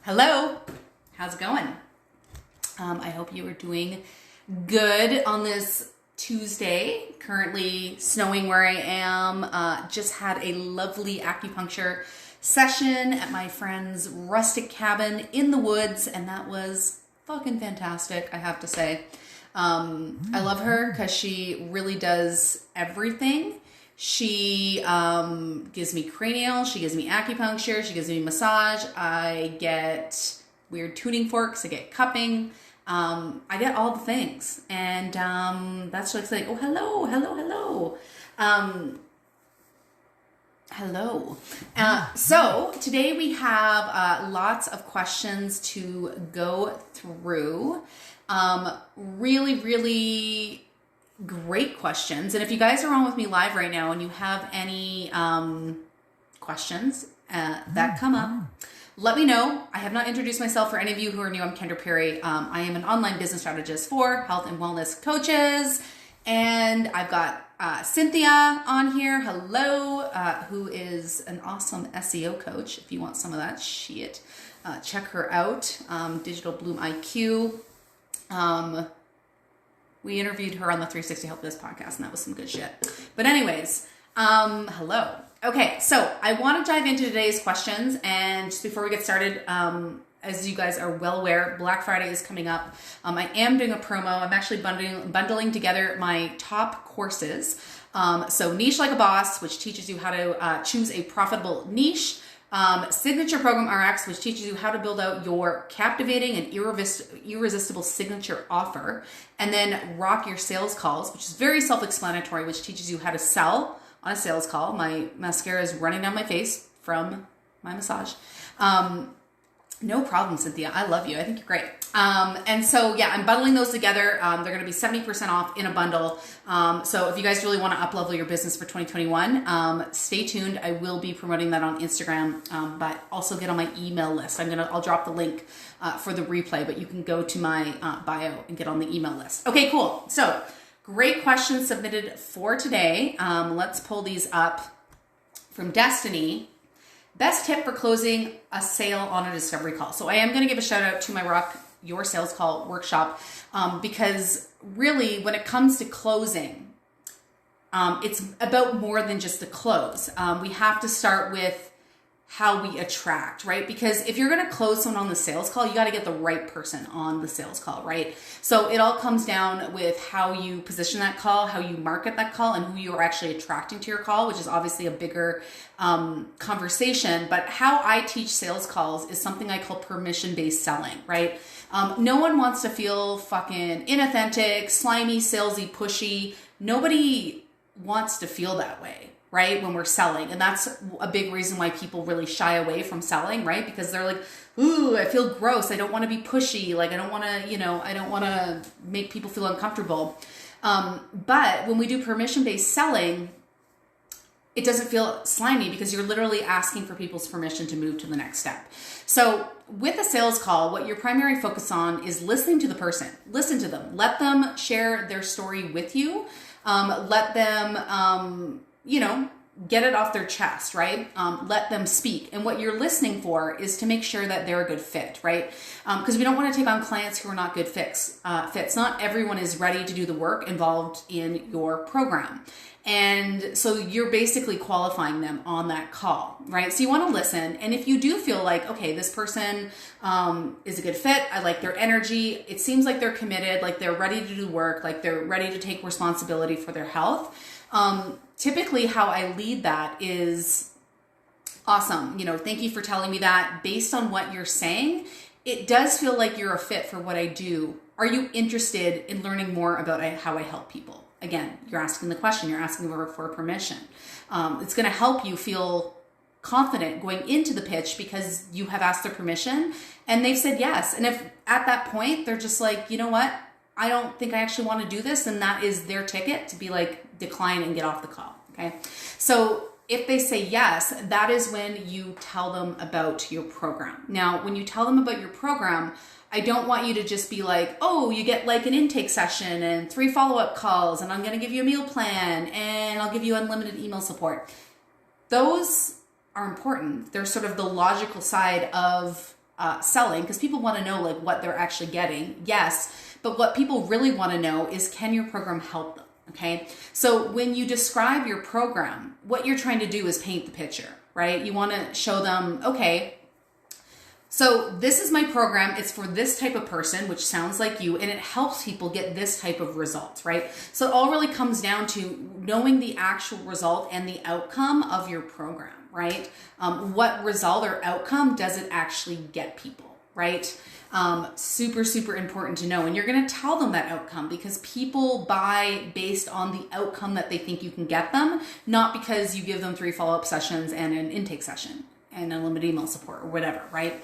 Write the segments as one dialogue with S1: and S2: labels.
S1: Hello, how's it going? I hope you are doing good on this Tuesday. Currently snowing where I am. Just had a lovely acupuncture session at my friend's rustic cabin in the woods, and that was fucking fantastic, I have to say. I love her because she really does everything. She gives me cranial, she gives me acupuncture, she gives me massage, I get weird tuning forks, I get cupping, I get all the things, and that's so exciting. Oh, hello. So today we have lots of questions to go through. Really great questions. And if you guys are on with me live right now and you have any questions that come up, let me know. I have not introduced myself. For any of you who are new, I'm Kendra Perry. I am an online business strategist for health and wellness coaches. And I've got Cynthia on here. Hello, who is an awesome SEO coach. If you want some of that shit, check her out. Digital Bloom IQ. We interviewed her on the 360 Help This podcast, and that was some good shit. But anyways, hello. Okay, so I want to dive into today's questions. And just before we get started, as you guys are well aware, Black Friday is coming up. I am doing a promo. I'm actually bundling together my top courses. So Niche Like a Boss, which teaches you how to choose a profitable niche. Signature Program RX, which teaches you how to build out your captivating and irresistible signature offer. And then Rock Your Sales Calls, which is very self-explanatory, which teaches you how to sell on a sales call. My mascara is running down my face from my massage. No problem, Cynthia. I love you. I think you're great. And so, yeah, I'm bundling those together. They're going to be 70% off in a bundle. So if you guys really want to up-level your business for 2021, stay tuned. I will be promoting that on Instagram, but also get on my email list. I'll drop the link for the replay, but you can go to my bio and get on the email list. Okay, cool. So great questions submitted for today. Let's pull these up from Destiny. Best tip for closing a sale on a discovery call. So I am going to give a shout out to my Rock Your Sales Call workshop because really when it comes to closing, it's about more than just the close. We have to start with how we attract, right? Because if you're going to close someone on the sales call, you got to get the right person on the sales call, right? So it all comes down with how you position that call, how you market that call, and who you are actually attracting to your call, which is obviously a bigger conversation. But how I teach sales calls is something I call permission-based selling, right? No one wants to feel fucking inauthentic, slimy, salesy, pushy. Nobody wants to feel that way, right? When we're selling. And that's a big reason why people really shy away from selling, right? Because they're like, ooh, I feel gross. I don't want to be pushy. Like, I don't want to, I don't want to make people feel uncomfortable. But when we do permission-based selling, it doesn't feel slimy because you're literally asking for people's permission to move to the next step. So with a sales call, what your primary focus on is listening to the person. Listen to them. Let them share their story with you. Let them, get it off their chest, right? Let them speak. And what you're listening for is to make sure that they're a good fit, right? Because we don't want to take on clients who are not good fits. Not everyone is ready to do the work involved in your program. And so you're basically qualifying them on that call, right? So you want to listen. And if you do feel like, okay, this person is a good fit, I like their energy, it seems like they're committed, like they're ready to do work, like they're ready to take responsibility for their health. Typically how I lead that is, awesome, thank you for telling me that. Based on what you're saying, it does feel like you're a fit for what I do. Are you interested in learning more about how I help people? Again, you're asking the question, you're asking for permission. It's going to help you feel confident going into the pitch because you have asked their permission and they've said yes. And if at that point they're just like, you know what, I don't think I actually want to do this, then that is their ticket to be like, decline and get off the call. Okay. So if they say yes, that is when you tell them about your program. Now, when you tell them about your program, I don't want you to just be like, oh, you get like an intake session and 3 follow-up calls, and I'm going to give you a meal plan, and I'll give you unlimited email support. Those are important. They're sort of the logical side of selling, because people want to know like what they're actually getting. Yes. But what people really want to know is, can your program help them? Okay. So when you describe your program, what you're trying to do is paint the picture, right? You want to show them, okay, so this is my program. It's for this type of person, which sounds like you, and it helps people get this type of result, right? So it all really comes down to knowing the actual result and the outcome of your program, right? What result or outcome does it actually get people, right? Super, super important to know. And you're going to tell them that outcome, because people buy based on the outcome that they think you can get them, not because you give them 3 follow-up sessions and an intake session and unlimited email support or whatever, right?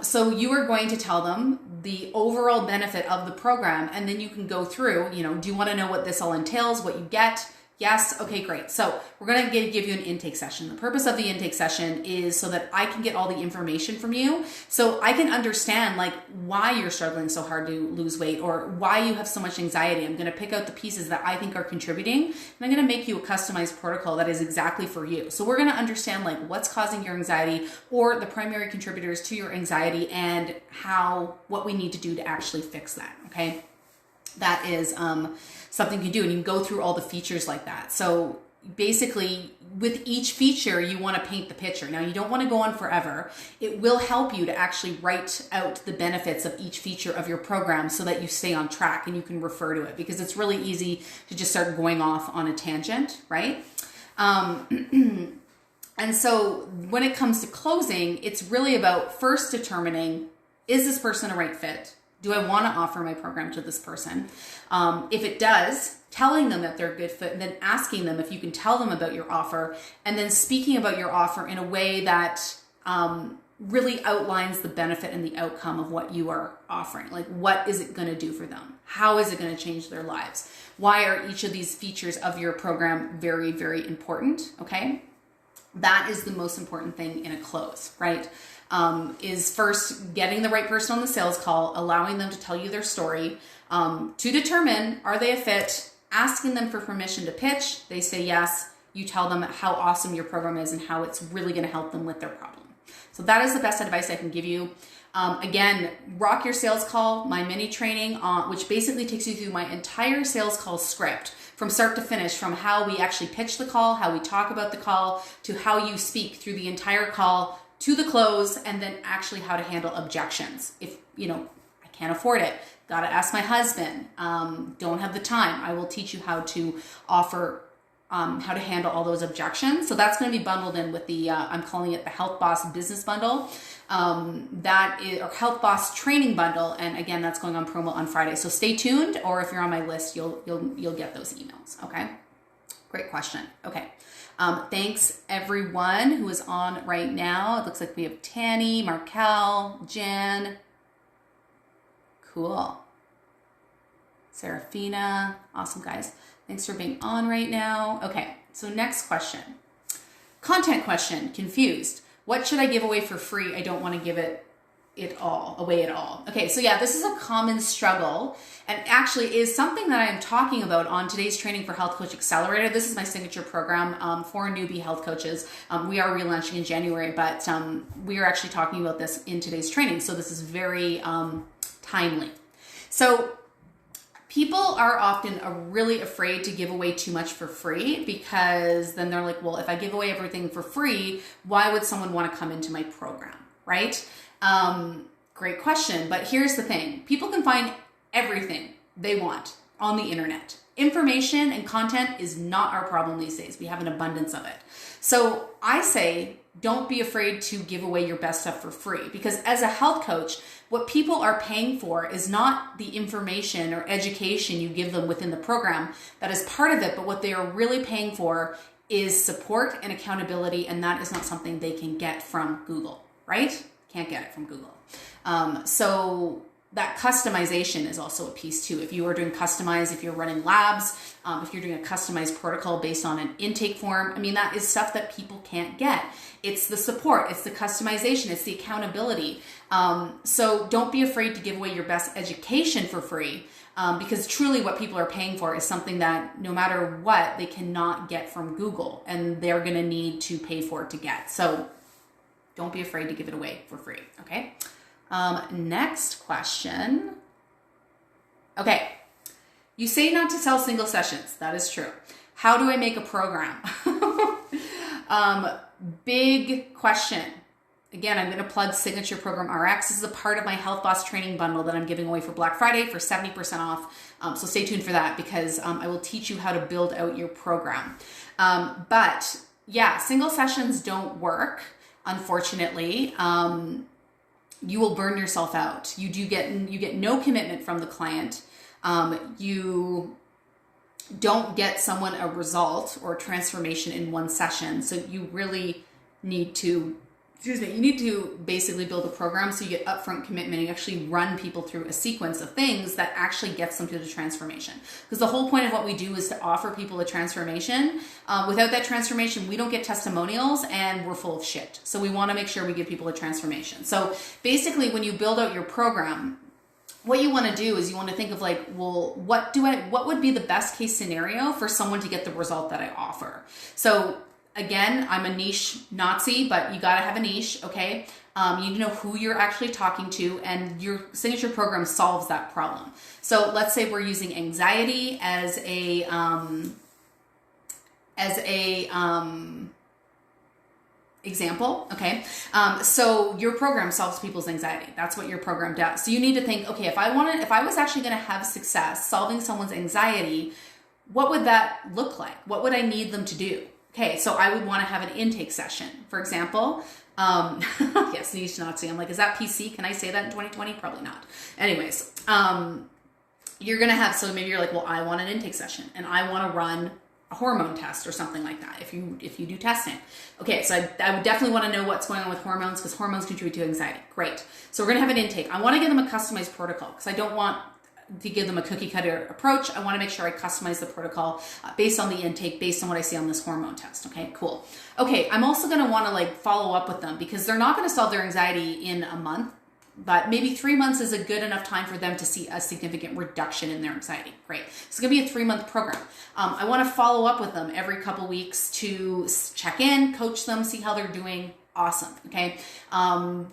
S1: So you are going to tell them the overall benefit of the program, and then you can go through, do you want to know what this all entails, what you get? Yes. Okay, great. So we're going to give you an intake session. The purpose of the intake session is so that I can get all the information from you, so I can understand like why you're struggling so hard to lose weight, or why you have so much anxiety. I'm going to pick out the pieces that I think are contributing, and I'm going to make you a customized protocol that is exactly for you. So we're going to understand like what's causing your anxiety, or the primary contributors to your anxiety, and what we need to do to actually fix that. Okay. That is something you can do, and you can go through all the features like that. So basically, with each feature, you want to paint the picture. Now, you don't want to go on forever. It will help you to actually write out the benefits of each feature of your program so that you stay on track and you can refer to it, because it's really easy to just start going off on a tangent, right? And so when it comes to closing, it's really about first determining, is this person a right fit? Do I want to offer my program to this person? If it does, telling them that they're a good fit, and then asking them if you can tell them about your offer, and then speaking about your offer in a way that really outlines the benefit and the outcome of what you are offering. Like, what is it going to do for them? How is it going to change their lives? Why are each of these features of your program very, very important? Okay. That is the most important thing in a close, right? Is first getting the right person on the sales call, allowing them to tell you their story, to determine, are they a fit, asking them for permission to pitch. They say yes. You tell them how awesome your program is and how it's really going to help them with their problem. So that is the best advice I can give you. Again, Rock Your Sales Call, my mini training, which basically takes you through my entire sales call script from start to finish, from how we actually pitch the call, how we talk about the call, to how you speak through the entire call to the close, and then actually how to handle objections. If, I can't afford it, got to ask my husband, don't have the time, I will teach you how to offer, how to handle all those objections. So that's going to be bundled in with the, I'm calling it the Health Boss Business Bundle. That is, or Health Boss Training Bundle. And again, that's going on promo on Friday. So stay tuned, or if you're on my list, you'll get those emails. Okay. Great question. Okay. Thanks everyone who is on right now. It looks like we have Tanny, Markel, Jen. Cool. Serafina. Awesome, guys. Thanks for being on right now. Okay, so next question. Content question. Confused. What should I give away for free? I don't want to give it away at all. Okay, so yeah, this is a common struggle, and actually is something that I am talking about on today's Training for Health Coach Accelerator. This is my signature program for newbie health coaches. We are relaunching in January, but we are actually talking about this in today's training. So this is very timely. So people are often really afraid to give away too much for free, because then they're like, well, if I give away everything for free, why would someone want to come into my program, right? Great question. But here's the thing. People can find everything they want on the internet. Information and content is not our problem these days. We have an abundance of it. So I say, don't be afraid to give away your best stuff for free, because as a health coach, what people are paying for is not the information or education you give them within the program. That is part of it, but what they are really paying for is support and accountability, and that is not something they can get from Google, right? Can't get it from Google. So that customization is also a piece too. If you are doing customized, if you're running labs, if you're doing a customized protocol based on an intake form, I mean, that is stuff that people can't get. It's the support, it's the customization, it's the accountability. So don't be afraid to give away your best education for free, because truly what people are paying for is something that no matter what, they cannot get from Google, and they're going to need to pay for it to get. So don't be afraid to give it away for free. Okay. Next question. Okay. You say not to sell single sessions. That is true. How do I make a program? Big question. Again, I'm going to plug Signature Program RX. This is a part of my Health Boss training bundle that I'm giving away for Black Friday for 70% off. So stay tuned for that because I will teach you how to build out your program. But yeah, single sessions don't work, unfortunately. You will burn yourself out. You get no commitment from the client. You don't get someone a result or transformation in one session. So you really need to, you need to basically build a program so you get upfront commitment and you actually run people through a sequence of things that actually gets them to the transformation. Because the whole point of what we do is to offer people a transformation. Without that transformation, we don't get testimonials and we're full of shit. So we want to make sure we give people a transformation. So basically when you build out your program, what you want to do is you want to think of like, well, what would be the best case scenario for someone to get the result that I offer? So again, I'm a niche Nazi, but you got to have a niche. Okay. You need to know who you're actually talking to and your signature program solves that problem. So let's say we're using anxiety as a example. Okay. So your program solves people's anxiety. That's what your program does. So you need to think, okay, if I was actually going to have success solving someone's anxiety, what would that look like? What would I need them to do? Okay. So I would want to have an intake session, for example. Yes, niche Nazi. I'm like, is that PC? Can I say that in 2020? Probably not. Anyways, you're going to have, so maybe you're like, well, I want an intake session and I want to run a hormone test or something like that if you do testing. Okay, so I would definitely want to know what's going on with hormones because hormones contribute to anxiety. Great. So we're going to have an intake. I want to give them a customized protocol because I don't want to give them a cookie cutter approach. I want to make sure I customize the protocol based on the intake, based on what I see on this hormone test. Okay, cool. Okay, I'm also going to want to like follow up with them because they're not going to solve their anxiety in a month. But maybe 3 months is a good enough time for them to see a significant reduction in their anxiety. Great. It's going to be a 3-month program. I want to follow up with them every couple weeks to check in, coach them, see how they're doing. Awesome. Okay.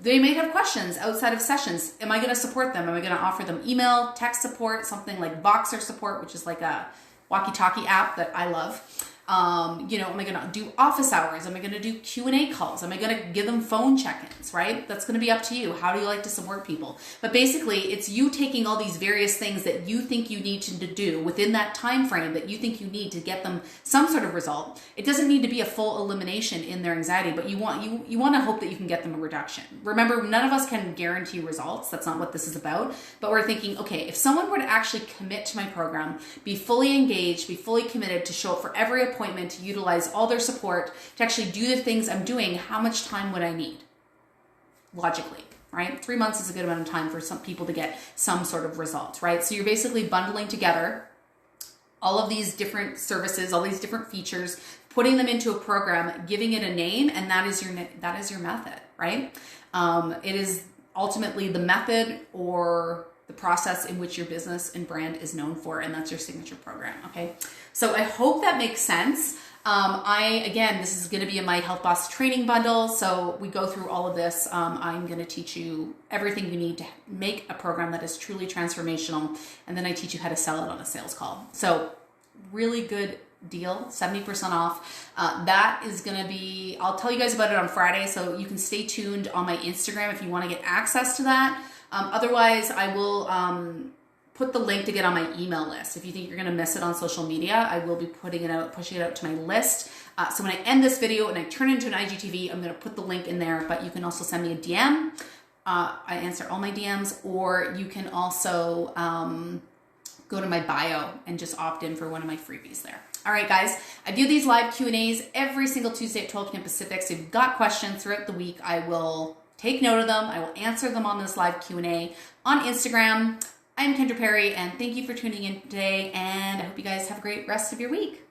S1: They may have questions outside of sessions. Am I going to support them? Am I going to offer them email, text support, something like Voxer support, which is like a walkie-talkie app that I love. Am I going to do office hours? Am I going to do Q&A calls? Am I going to give them phone check-ins, right? That's going to be up to you. How do you like to support people? But basically, it's you taking all these various things that you think you need to do within that time frame that you think you need to get them some sort of result. It doesn't need to be a full elimination in their anxiety, but you want to hope that you can get them a reduction. Remember, none of us can guarantee results. That's not what this is about. But we're thinking, okay, if someone were to actually commit to my program, be fully engaged, be fully committed to show up for every appointment, to utilize all their support, to actually do the things I'm doing, how much time would I need? Logically, right? 3 months is a good amount of time for some people to get some sort of result, right? So you're basically bundling together all of these different services, all these different features, putting them into a program, giving it a name, and that is your method, right? It is ultimately the method or the process in which your business and brand is known for, and that's your signature program. Okay, so I hope that makes sense. Again, this is going to be in my Health Boss training bundle. So we go through all of this. I'm going to teach you everything you need to make a program that is truly transformational. And then I teach you how to sell it on a sales call. So really good deal, 70% off. That is going to be, I'll tell you guys about it on Friday. So you can stay tuned on my Instagram if you want to get access to that. Otherwise, I will put the link to get on my email list. If you think you're going to miss it on social media, I will be pushing it out to my list. So when I end this video and I turn it into an IGTV, I'm going to put the link in there, but you can also send me a DM. I answer all my DMs, or you can also go to my bio and just opt in for one of my freebies there. All right, guys, I do these live Q&As every single Tuesday at 12 p.m. Pacific. So if you've got questions throughout the week, I will take note of them. I will answer them on this live Q&A on Instagram. I'm Kendra Perry, and thank you for tuning in today, and I hope you guys have a great rest of your week.